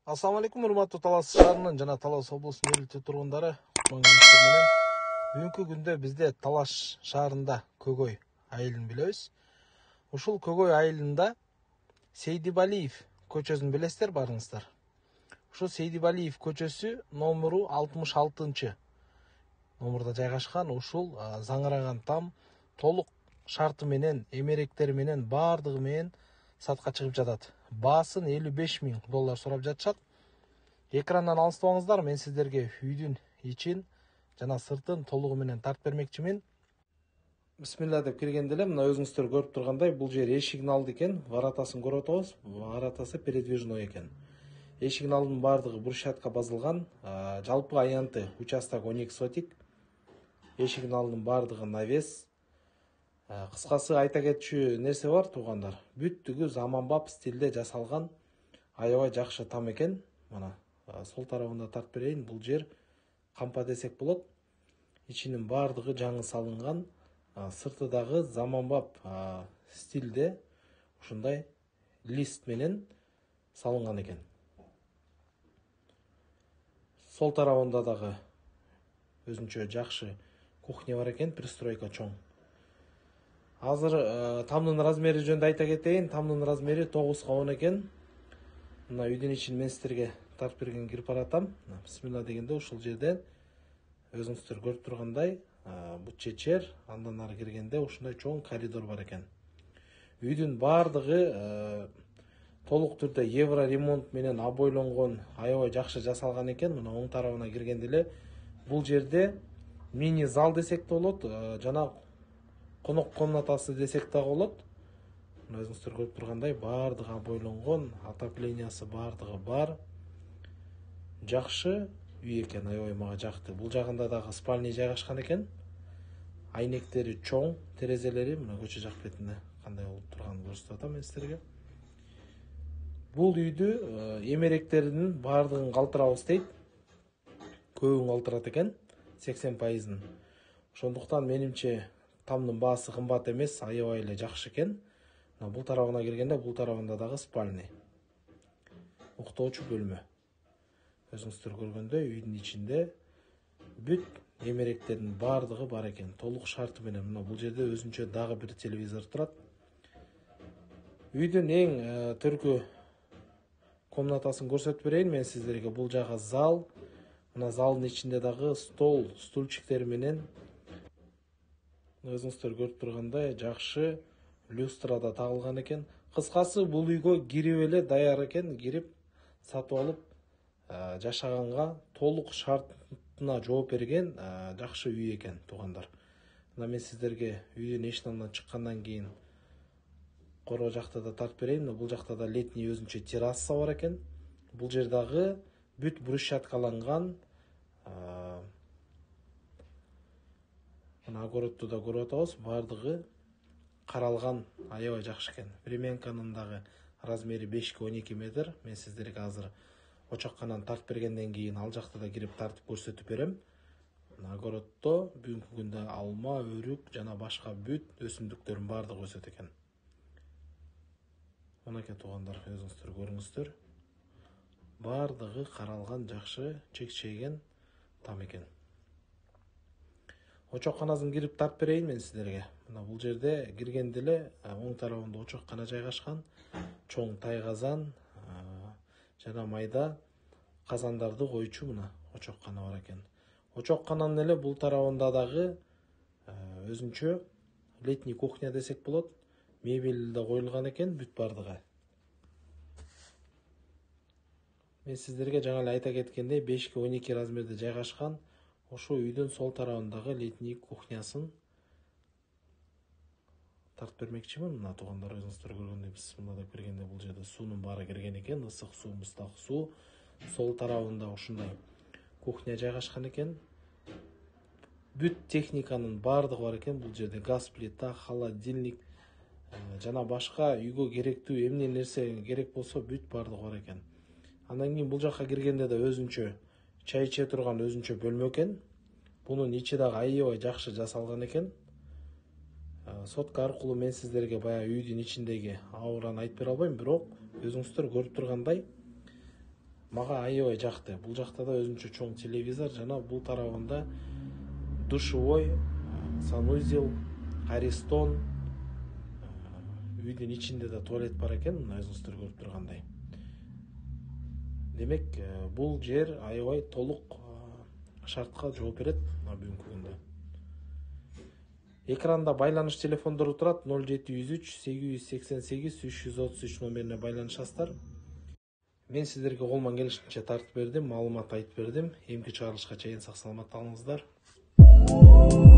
Ассаламу алейкум, урматтуу Талас шаарынын жана Талас облусунун элиттүү тургундары. Бүгүнкү күндө бизде Талас шаарында Көгөй айылын билебиз. Ушул Көгөй айылында Сейдибалиев көчөсүн билесиздер барыңыздар. Ушул Сейдибалиев көчөсү номеру 66-чы номерде жайгашкан. Ушул заңыраган там толук шарты менен, эмеректери менен, баардыгы менен сатка чыгып жатат. Баасын $55.000 сурап жатышат. Экрандан алыстабаңыздар, мен сиздерге үйдүн ичин жана сыртын толугу менен тартып бермекчимин. Бисмилла деп киргенде эле мына өзүңүздөр көрүп тургандай, бул жер эшигин алды экен. Воротасын көрүп атабыз. Воротасы передвижной экен. Эшигин алдынын баардыгы брусчатка басылган. Жалпы аянты участок 12 сотик. Эшигин алдынын баардыгы навес. Кыскасы айта кетчү нерсе бар туугандар. Бүттүгү заманбап стилде жасалган аябай жакшы там экен. Мына сол тарабында тартып берейин. Бул жер кампа десек болот. Ичинин баардыгы жаңы салынган. Сырты дагы заманбап стилде ушундай лист менен салынган экен. Сол тарабында дагы өзүнчө жакшы кухня бар экен, пристройка чоң. Азыр тамдын размери жөнүндө айта кетейин. Тамдын размери 9x10 экен. Мына үйдүн ичин мен сиздерге тартып берген кирип баратам. Бисмилла дегенде ушул жерден өзүңүздөр көрүп тургандай бут чечер, андан ары киргенде ушундай чоң коридор бар экен. Үйдүн баардыгы толук түрдө евро ремонт менен обойлонгон, аябай жакшы жасалган экен. Мына оң тарабына киргенде эле бул жерде мини зал десек да болот, жана конок комнатасы десек да болот. Мына өзүңүздөр көрүп тургандай баардыгы обойлонгон, отоплениясы баардыгы бар. Жакшы үй экен, аябай мага жакты. Бул жагында дагы спальня жайгашкан экен. Айнектери чоң, терезелери мына көчө жак бетинде кандай болуп турганын көрсөтүп атам мен сиздерге. Бул үйдү эмеректеринин баардыгын калтырабыз дейт. Көбүн калтырат экен, 80%. Ошондуктан менимче тамдын баасы кымбат эмес, аябай эле жакшы экен. Бул тарабына киргенде, бул тарабында дагы спальня. Уктоочу бөлмө. Өзүңүздөр көргөндөй үйдүн ичинде бүт эмеректердин баардыгы бар экен. Толук шарты менен. Мына бул жерде өзүнчө дагы бир телевизор турат. Үйдүн эң төркү комнатасын көрсөтүп берейин мен сиздерге. Бул жагы зал. Мына залдын ичинде дагы стол, стульчиктер менен өзүңүздөр көрүп тургандай жакшы люстрада тагылган экен. Кыскасы бул үйгө кирип эле даяр экен, кирип сатып алып жашаганга толук шартына жооп берген жакшы үй экен туугандар. Мына мен сиздерге үйдүн эшиктин алдынан чыккандан кийин короо жакта да тартып берейин. Бул жакта да летний өзүнчө терраса бар экен. Бул жер дагы бүт брусчаткаланган. Мына огородду да көрүп атабыз, баардыгы каралган, аябай жакшы экен. Времянканын дагы размери 5x12 метр. Мен сиздерге азыр очоккананы тартып бергенден кийин ал жакта да кирип тартып көрсөтүп берем. Огороддо бүгүнкү күндө алма, өрүк жана башка бүт өсүмдүктөрдүн баардыгы өсөт экен. Мынакей туугандар, өзүңүздөр көрүңүздөр. Баардыгы каралган, жакшы, чекчейген там экен. Очокканасын кирип тартып берейин мен сиздерге. Мына бул жерде киргенде эле оң тарабында очоккана жайгашкан. Чоң тай казан жана майда казандарды койчу мына очоккана бар экен. Очоккананын эле бул тарабында дагы өзүнчө летний кухня десек болот. Мебель да коюлган экен, бүт баардыгы. Мен сиздерге жаңы эле айта кеткендей 5x12 размерде жайгашкан. Ошо үйдүн сол тарабындагы летний кухнясын тартып бермекчимин. Мына туугандар, өзүңүздөр көргөндөй бисмилла деп киргенде бул жерде суунун баары кирген экен, ысык суу, мустак суу. Сол тарабында ушундай кухня жайгашкан экен. Бүт техниканын баардыгы бар экен. Бул жерде газ плита, холодильник жана башка үйгө керектүү эмне нерсе керек болсо бүт баардыгы бар экен. Андан кийин бул жакка киргенде да өзүнчө чай иче турган өзүнчө бөлмө экен. Бунун ичи дагы аябай жакшы жасалган экен. Сотка аркылуу мен сиздерге баягы үйдүн ичиндеги аураны айтып бере албайм, бирок өзүңүздөр көрүп тургандай Мага аябай жакты. Бул жакта да өзүнчө чоң телевизор жана бул тарабында душевой, санузел, Аристон, үйдүн ичинде да туалет бар экен, мына өзүңүздөр көрүп тургандай. Демек, бул жер аябай толук шартка жооп берет бүгүнкү күндө. Экранда байланыш телефондору турат, 0703 888 333 номерине байланышасыздар. Мен сиздерге колуман келишинче тартып бердим, маалымат айтып бердим. Эмки чыгарылышка чейин сак саламатта калыңыздар.